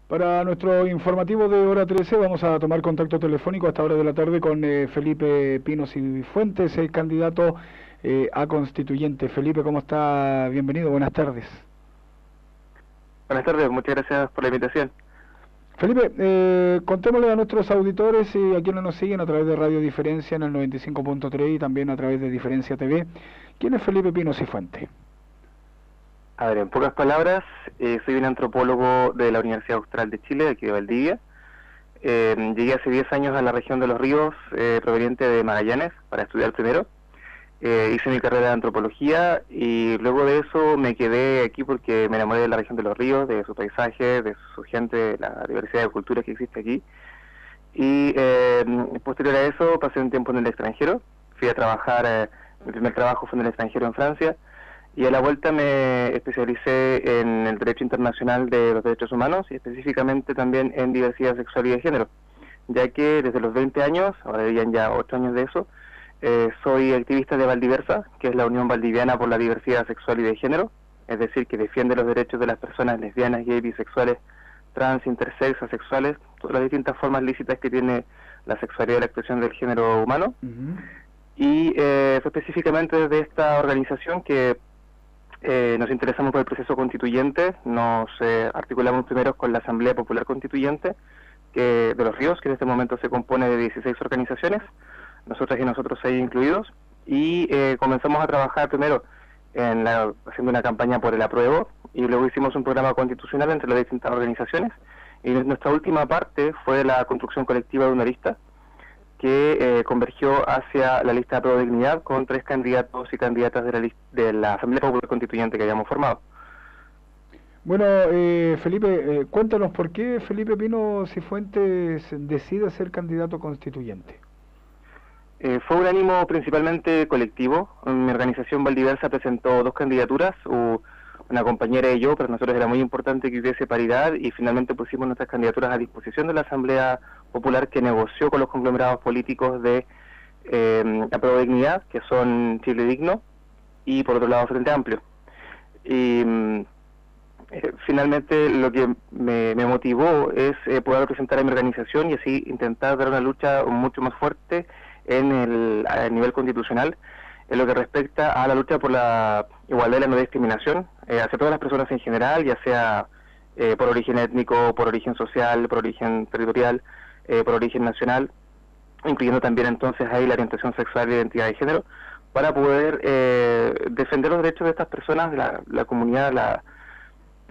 Para nuestro informativo de hora 13 vamos a tomar contacto telefónico a esta hora de la tarde con Felipe Pino Cifuentes, el candidato a constituyente. Felipe, ¿cómo está? Bienvenido, buenas tardes. Buenas tardes, muchas gracias por la invitación. Felipe, contémosle a nuestros auditores y a quienes nos siguen a través de Radio Diferencia en el 95.3 y también a través de Diferencia TV. ¿Quién es Felipe Pino Cifuentes? A ver, en pocas palabras, soy un antropólogo de la Universidad Austral de Chile, de aquí de Valdivia. Llegué hace 10 años a la región de Los Ríos, proveniente de Magallanes, para estudiar primero. Hice mi carrera de antropología y luego de eso me quedé aquí porque me enamoré de la región de Los Ríos, de su paisaje, de su gente, de la diversidad de culturas que existe aquí. Y posterior a eso pasé un tiempo en el extranjero. Fui a trabajar, mi primer trabajo fue en el extranjero en Francia. Y a la vuelta me especialicé en el derecho internacional de los derechos humanos y específicamente también en diversidad sexual y de género, ya que desde los 20 años, ahora dirían ya 8 años de eso, soy activista de Valdiversa, que es la Unión Valdiviana por la Diversidad Sexual y de Género, es decir, que defiende los derechos de las personas lesbianas, gays, bisexuales, trans, intersex, asexuales, todas las distintas formas lícitas que tiene la sexualidad y la expresión del género humano. Y fue específicamente desde esta organización que nos interesamos por el proceso constituyente, nos articulamos primero con la Asamblea Popular Constituyente de Los Ríos, que en este momento se compone de 16 organizaciones, nosotras y nosotros 6 incluidos, y comenzamos a trabajar primero haciendo una campaña por el apruebo, y luego hicimos un programa constitucional entre las distintas organizaciones, y nuestra última parte fue la construcción colectiva de una lista, que convergió hacia la lista de Apruebo Dignidad con 3 candidatos y candidatas de la Asamblea Popular Constituyente que habíamos formado. Bueno, Felipe, cuéntanos por qué Felipe Pino Cifuentes decide ser candidato constituyente. Fue un ánimo principalmente colectivo. Mi organización Valdiversa presentó 2 candidaturas, una compañera y yo, pero nosotros era muy importante que hubiese paridad y finalmente pusimos nuestras candidaturas a disposición de la Asamblea Popular, que negoció con los conglomerados políticos de Apruebo Dignidad, que son Chile Digno, y por otro lado Frente Amplio. Y finalmente lo que me motivó es poder representar a mi organización y así intentar dar una lucha mucho más fuerte a nivel constitucional en lo que respecta a la lucha por la igualdad y la no discriminación hacia todas las personas en general, ya sea por origen étnico, por origen social, por origen territorial, por origen nacional, incluyendo también entonces ahí la orientación sexual y identidad de género, para poder defender los derechos de estas personas, de la comunidad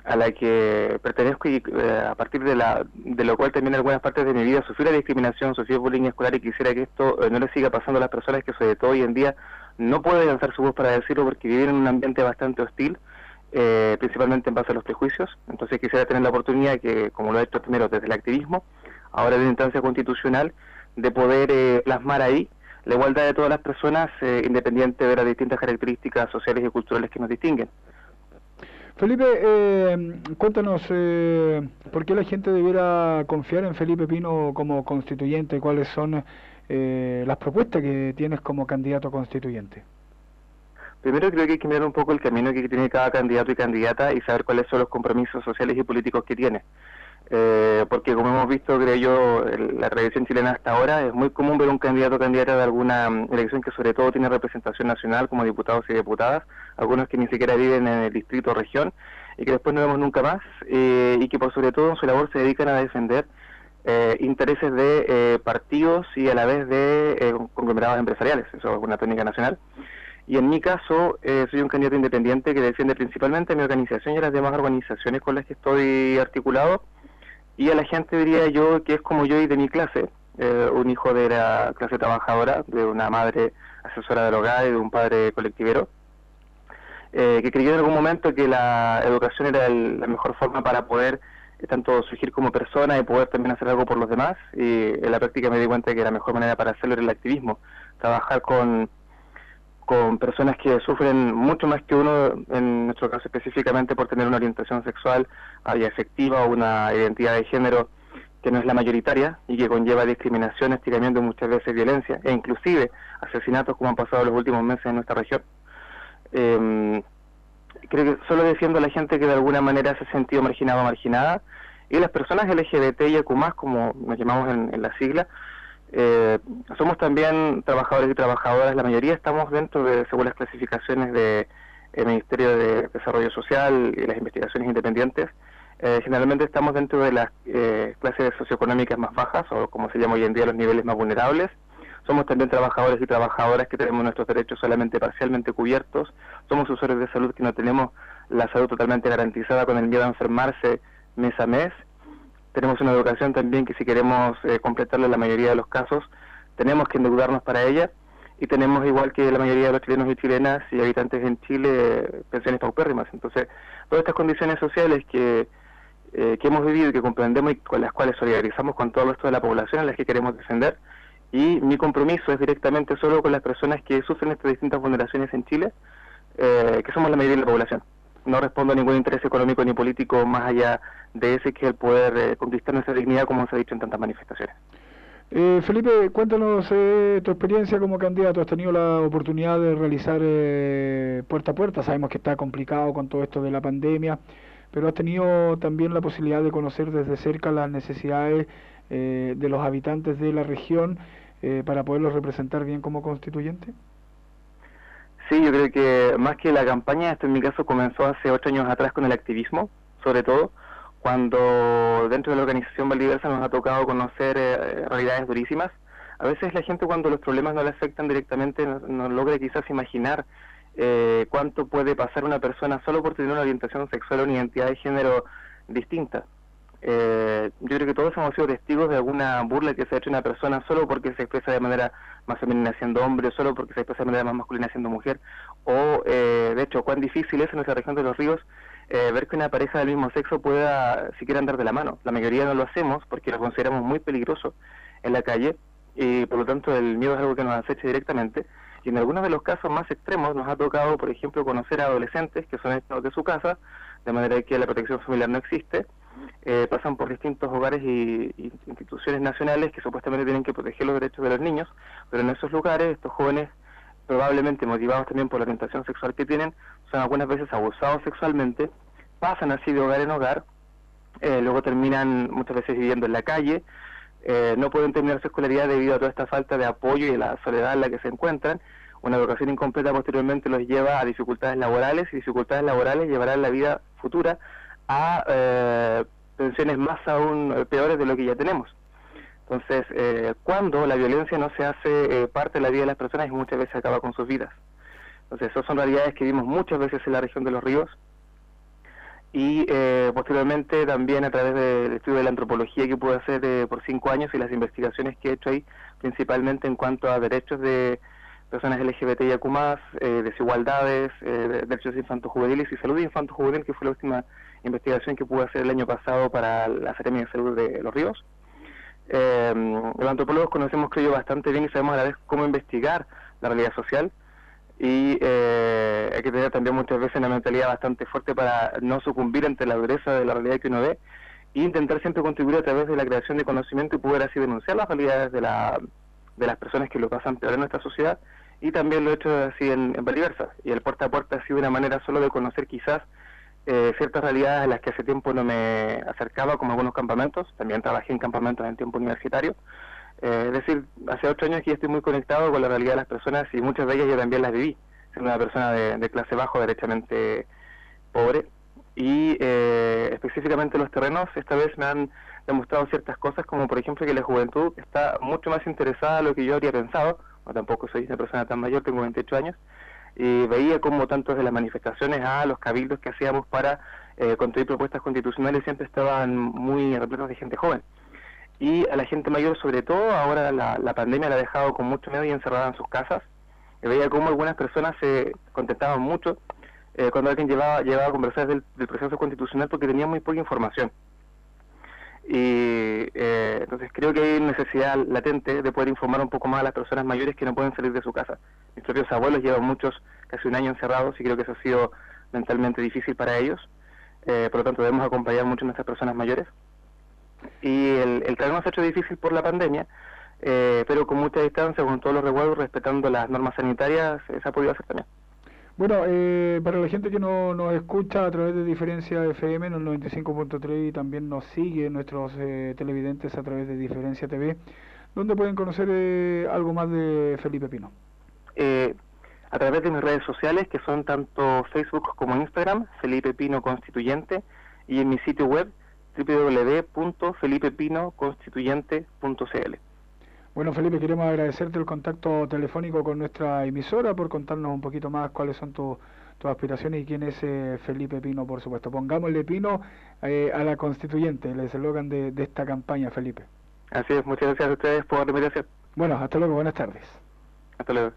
a la que pertenezco y a partir de lo cual también en algunas partes de mi vida sufrí la discriminación, sufrí bullying escolar y quisiera que esto no le siga pasando a las personas que sobre todo hoy en día no pueden alzar su voz para decirlo porque viven en un ambiente bastante hostil, principalmente en base a los prejuicios. Entonces quisiera tener la oportunidad que, como lo he hecho primero desde el activismo, ahora en una instancia constitucional, de poder plasmar ahí la igualdad de todas las personas, independiente de las distintas características sociales y culturales que nos distinguen. Felipe, cuéntanos, ¿por qué la gente debiera confiar en Felipe Pino como constituyente? ¿Cuáles son las propuestas que tienes como candidato constituyente? Primero creo que hay que mirar un poco el camino que tiene cada candidato y candidata y saber cuáles son los compromisos sociales y políticos que tiene. Porque como hemos visto, creo yo, la tradición chilena hasta ahora, es muy común ver un candidato o candidata de alguna elección que sobre todo tiene representación nacional como diputados y diputadas, algunos que ni siquiera viven en el distrito o región y que después no vemos nunca más y que por sobre todo en su labor se dedican a defender intereses de partidos y a la vez de conglomerados empresariales. Eso es una técnica nacional. Y en mi caso, soy un candidato independiente que defiende principalmente a mi organización y a las demás organizaciones con las que estoy articulado, y a la gente diría yo que es como yo y de mi clase, un hijo de la clase trabajadora, de una madre asesora del hogar y de un padre colectivero, que creyó en algún momento que la educación era la mejor forma para poder tanto surgir como persona y poder también hacer algo por los demás, y en la práctica me di cuenta de que la mejor manera para hacerlo era el activismo, trabajar con personas que sufren mucho más que uno, en nuestro caso específicamente por tener una orientación sexual y afectiva o una identidad de género que no es la mayoritaria y que conlleva discriminación, estiramiento y muchas veces violencia e inclusive asesinatos como han pasado los últimos meses en nuestra región. Creo que solo defiendo a la gente que de alguna manera se ha sentido marginado o marginada Y las personas LGBTIQ+, como nos llamamos en la sigla, somos también trabajadores y trabajadoras. La mayoría estamos dentro de, según las clasificaciones del Ministerio de Desarrollo Social y las investigaciones independientes, generalmente estamos dentro de las clases socioeconómicas más bajas, o como se llama hoy en día, los niveles más vulnerables. Somos también trabajadores y trabajadoras que tenemos nuestros derechos solamente parcialmente cubiertos. Somos usuarios de salud que no tenemos la salud totalmente garantizada, con el miedo a enfermarse mes a mes. Tenemos una educación también que, si queremos completarla en la mayoría de los casos, tenemos que endeudarnos para ella. Y tenemos, igual que la mayoría de los chilenos y chilenas y habitantes en Chile, pensiones paupérrimas. Entonces, todas estas condiciones sociales que hemos vivido y que comprendemos y con las cuales solidarizamos con todo el resto de la población, en las que queremos defender. Y mi compromiso es directamente solo con las personas que sufren estas distintas vulneraciones en Chile, que somos la mayoría de la población. No respondo a ningún interés económico ni político más allá de ese, que es el poder conquistar nuestra dignidad, como se ha dicho en tantas manifestaciones. Felipe, cuéntanos tu experiencia como candidato. ¿Has tenido la oportunidad de realizar puerta a puerta? Sabemos que está complicado con todo esto de la pandemia, pero ¿has tenido también la posibilidad de conocer desde cerca las necesidades de los habitantes de la región para poderlos representar bien como constituyente? Sí, yo creo que más que la campaña, esto en mi caso comenzó hace 8 años atrás con el activismo, sobre todo, cuando dentro de la organización Valdiversa nos ha tocado conocer realidades durísimas. A veces la gente, cuando los problemas no le afectan directamente, no logra quizás imaginar cuánto puede pasar una persona solo por tener una orientación sexual o una identidad de género distinta. Yo creo que todos hemos sido testigos de alguna burla que se ha hecho a una persona solo porque se expresa de manera más femenina siendo hombre, o solo porque se expresa de manera más masculina siendo mujer, o de hecho, cuán difícil es en nuestra región de los ríos ver que una pareja del mismo sexo pueda siquiera andar de la mano. La mayoría no lo hacemos porque lo consideramos muy peligroso en la calle, y por lo tanto el miedo es algo que nos acecha directamente. Y en algunos de los casos más extremos nos ha tocado, por ejemplo, conocer a adolescentes que son echados de su casa, de manera que la protección familiar no existe. Pasan por distintos hogares y instituciones nacionales que supuestamente tienen que proteger los derechos de los niños, pero en esos lugares estos jóvenes, probablemente motivados también por la orientación sexual que tienen, son algunas veces abusados sexualmente, pasan así de hogar en hogar, luego terminan muchas veces viviendo en la calle, no pueden terminar su escolaridad debido a toda esta falta de apoyo y la soledad en la que se encuentran. Una educación incompleta posteriormente los lleva a dificultades laborales, y dificultades laborales llevarán la vida futura a pensiones más aún peores de lo que ya tenemos. Entonces, cuando la violencia no se hace parte de la vida de las personas, y muchas veces acaba con sus vidas. Entonces, esas son realidades que vimos muchas veces en la región de los ríos, y posteriormente también a través del estudio de la antropología que pude hacer por 5 años, y las investigaciones que he hecho ahí, principalmente en cuanto a derechos de personas LGBTIQ+, desigualdades, derechos infanto-juveniles y salud infanto-juvenil, que fue la última investigación que pude hacer el año pasado para la Seremia de Salud de Los Ríos. Los antropólogos conocemos, creo yo, bastante bien y sabemos a la vez cómo investigar la realidad social, y hay que tener también muchas veces una mentalidad bastante fuerte para no sucumbir ante la dureza de la realidad que uno ve, e intentar siempre contribuir a través de la creación de conocimiento y poder así denunciar las realidades de las personas que lo pasan peor en nuestra sociedad. Y también lo he hecho así en Valdiversa, y el puerta a puerta ha sido una manera solo de conocer quizás ciertas realidades a las que hace tiempo no me acercaba, como algunos campamentos. También trabajé en campamentos en tiempo universitario, es decir, hace 8 años que estoy muy conectado con la realidad de las personas, y muchas de ellas yo también las viví, siendo una persona de clase baja, derechamente pobre. Y específicamente los terrenos esta vez me han demostrado ciertas cosas, como por ejemplo que la juventud está mucho más interesada de lo que yo habría pensado. No, tampoco soy una persona tan mayor, tengo 28 años, y veía como tanto de las manifestaciones a los cabildos que hacíamos para construir propuestas constitucionales siempre estaban muy repletos de gente joven. Y a la gente mayor, sobre todo, ahora la pandemia la ha dejado con mucho miedo y encerrada en sus casas. Y veía como algunas personas se contentaban mucho cuando alguien llevaba a conversar del proceso constitucional, porque tenía muy poca información. Y entonces creo que hay necesidad latente de poder informar un poco más a las personas mayores que no pueden salir de su casa. Mis propios abuelos llevan muchos, casi 1 año encerrados, y creo que eso ha sido mentalmente difícil para ellos. Por lo tanto, debemos acompañar mucho a nuestras personas mayores. Y el camino se ha hecho difícil por la pandemia, pero con mucha distancia, con todos los resguardos, respetando las normas sanitarias, se ha podido hacer también. Bueno, para la gente que nos escucha a través de Diferencia FM en el 95.3 y también nos sigue nuestros televidentes a través de Diferencia TV, ¿dónde pueden conocer algo más de Felipe Pino? A través de mis redes sociales, que son tanto Facebook como Instagram, Felipe Pino Constituyente, y en mi sitio web www.felipepinoconstituyente.cl. Bueno, Felipe, queremos agradecerte el contacto telefónico con nuestra emisora por contarnos un poquito más cuáles son tus aspiraciones y quién es Felipe Pino, por supuesto. Pongámosle Pino a la Constituyente, el eslogan de esta campaña, Felipe. Así es, muchas gracias a ustedes por la invitación. Bueno, hasta luego, buenas tardes. Hasta luego.